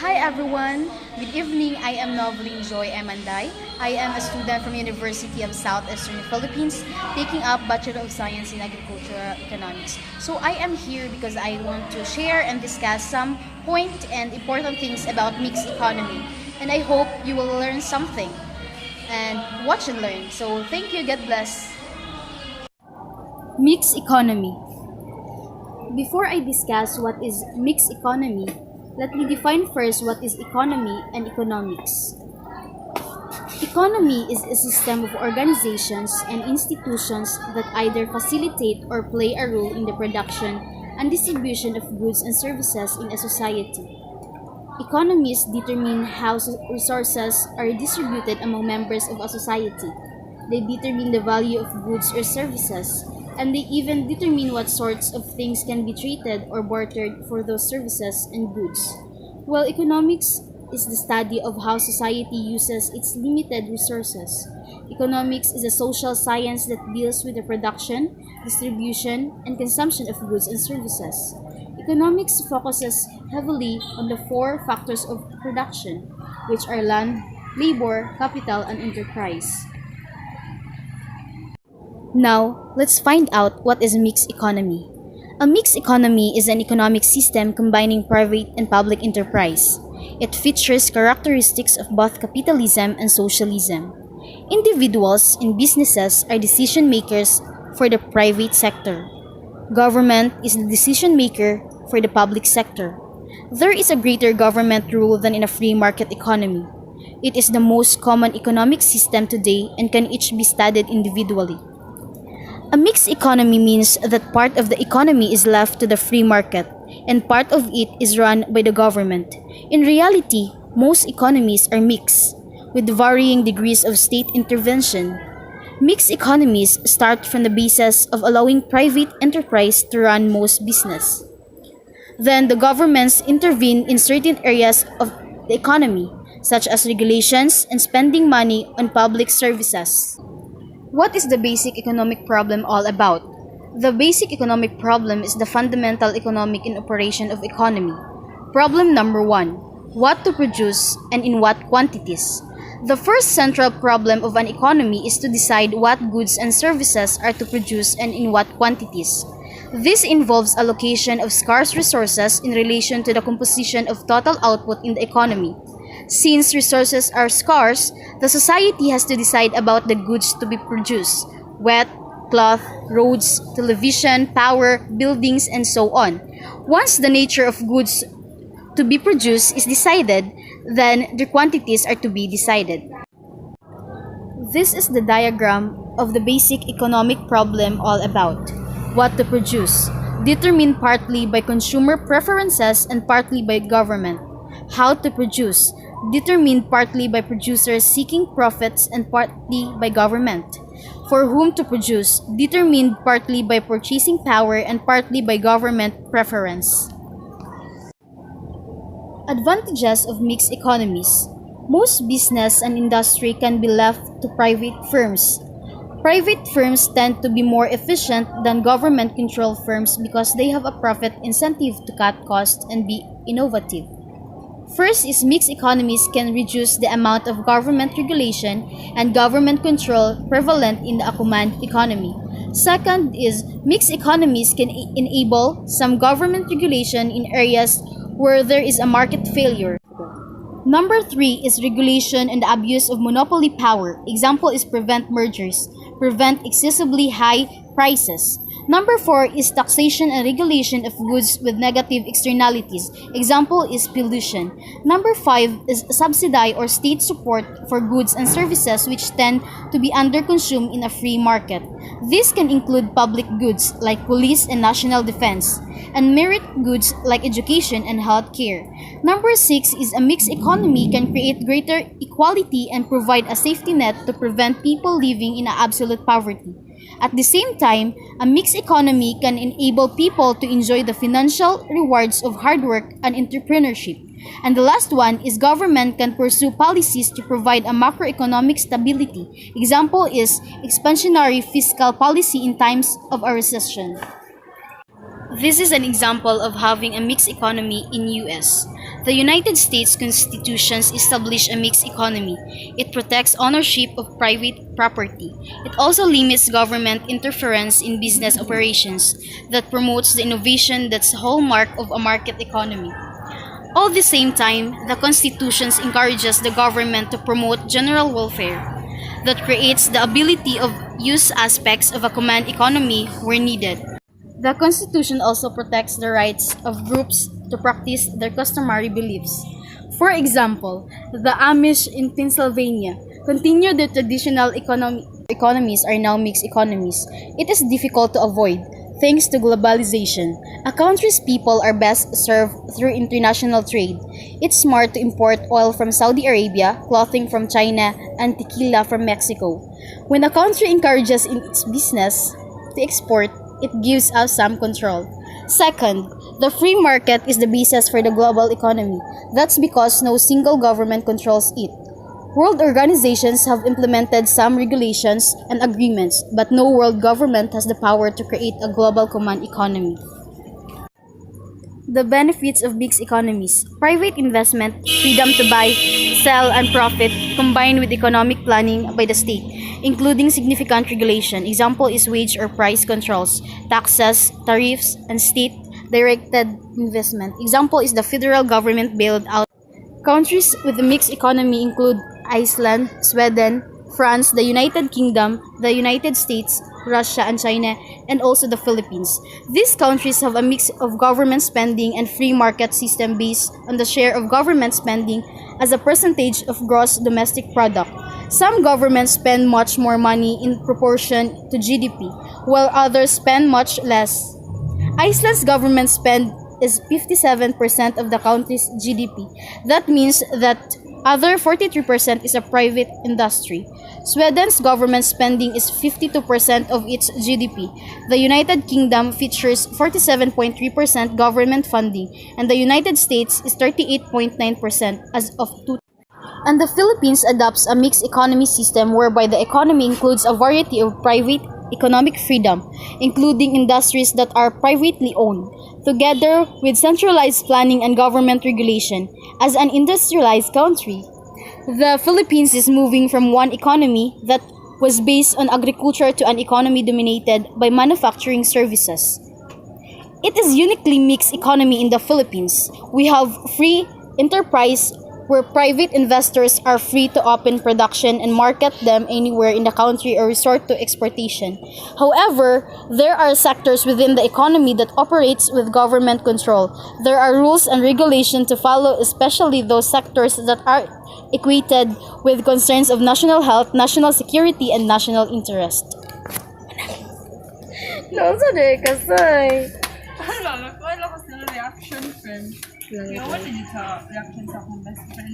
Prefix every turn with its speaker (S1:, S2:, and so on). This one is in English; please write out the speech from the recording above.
S1: Hi everyone, good evening. I am Novelyn Joy Emanday. I am a student from University of Southeastern Philippines taking up Bachelor of Science in Agricultural Economics. So I am here because I want to share and discuss some point and important things about mixed economy. And I hope you will learn something and watch and learn. So thank you, God bless. Mixed economy. Before I discuss what is mixed economy, let me define first what is economy and economics. Economy is a system of organizations and institutions that either facilitate or play a role in the production and distribution of goods and services in a society. Economies determine how resources are distributed among members of a society. They determine the value of goods or services, and they even determine what sorts of things can be traded or bartered for those services and goods. While economics is the study of how society uses its limited resources, economics is a social science that deals with the production, distribution, and consumption of goods and services. Economics focuses heavily on the four factors of production, which are land, labor, capital, and enterprise. Now, let's find out what is mixed economy. A mixed economy is an economic system combining private and public enterprise. It features characteristics of both capitalism and socialism. Individuals and businesses are decision makers for the private sector. Government is the decision maker for the public sector. There is a greater government rule than in a free market economy. It is the most common economic system today and can each be studied individually. A mixed economy means that part of the economy is left to the free market and part of it is run by the government. In reality, most economies are mixed, with varying degrees of state intervention. Mixed economies start from the basis of allowing private enterprise to run most business. Then the governments intervene in certain areas of the economy, such as regulations and spending money on public services. What is the basic economic problem all about? The basic economic problem is the fundamental economic in operation of economy. Problem number 1. What to produce and in what quantities? The first central problem of an economy is to decide what goods and services are to produce and in what quantities. This involves allocation of scarce resources in relation to the composition of total output in the economy. Since resources are scarce, the society has to decide about the goods to be produced: wheat, cloth, roads, television, power, buildings, and so on. Once the nature of goods to be produced is decided, then their quantities are to be decided. This is the diagram of the basic economic problem all about. What to produce, determined partly by consumer preferences and partly by government. How to produce, determined partly by producers seeking profits and partly by government. For whom to produce, determined partly by purchasing power and partly by government preference. Advantages of mixed economies. Most business and industry can be left to private firms. Private firms tend to be more efficient than government-controlled firms because they have a profit incentive to cut costs and be innovative. First is mixed economies can reduce the amount of government regulation and government control prevalent in the command economy. Second is mixed economies can enable some government regulation in areas where there is a market failure. Number 3 is regulation and the abuse of monopoly power. Example is prevent mergers, prevent excessively high prices. Number 4 is taxation and regulation of goods with negative externalities. Example is pollution. Number 5 is subsidy or state support for goods and services which tend to be underconsumed in a free market. This can include public goods like police and national defense, and merit goods like education and health care. Number 6 is a mixed economy can create greater equality and provide a safety net to prevent people living in absolute poverty. At the same time, a mixed economy can enable people to enjoy the financial rewards of hard work and entrepreneurship. And the last one is government can pursue policies to provide a macroeconomic stability. Example is expansionary fiscal policy in times of a recession. This is an example of having a mixed economy in US. The United States Constitution established a mixed economy. It protects ownership of private property. It also limits government interference in business operations that promotes the innovation that's the hallmark of a market economy. All the same time, the Constitution encourages the government to promote general welfare that creates the ability of use aspects of a command economy where needed. The Constitution also protects the rights of groups to practice their customary beliefs. For example, the Amish in Pennsylvania continue their traditional economies are now mixed economies. It is difficult to avoid, thanks to globalization. A country's people are best served through international trade. It's smart to import oil from Saudi Arabia, clothing from China, and tequila from Mexico. When a country encourages its business to export, it gives us some control. Second, the free market is the basis for the global economy. That's because no single government controls it. World organizations have implemented some regulations and agreements, but no world government has the power to create a global command economy. The benefits of mixed economies: private investment, freedom to buy, sell, and profit, combined with economic planning by the state, including significant regulation. Example is wage or price controls, taxes, tariffs, and state-directed investment. Example is the federal government bailed out. Countries with a mixed economy include Iceland, Sweden, France, the United Kingdom, the United States, Russia, and China, and also the Philippines. These countries have a mix of government spending and free market system based on the share of government spending as a percentage of gross domestic product. Some governments spend much more money in proportion to GDP, while others spend much less. Iceland's government spend is 57% of the country's GDP. That means that other 43% is a private industry. Sweden's government spending is 52% of its GDP. The United Kingdom features 47.3% government funding, and the United States is 38.9% as of 2000. And the Philippines adopts a mixed economy system whereby the economy includes a variety of private economic freedom, including industries that are privately owned, together with centralized planning and government regulation. As an industrialized country, the Philippines is moving from one economy that was based on agriculture to an economy dominated by manufacturing services. It is uniquely mixed economy in the Philippines. We have free enterprise where private investors are free to open production and market them anywhere in the country or resort to exportation. However, there are sectors within the economy that operates with government control. There are rules and regulations to follow, especially those sectors that are equated with concerns of national health, national security, and national interest.
S2: No, sorry, kasi. Ano, nagkuhan ako sa reaction friend. Kaya wala dito reaction sa akong best friend.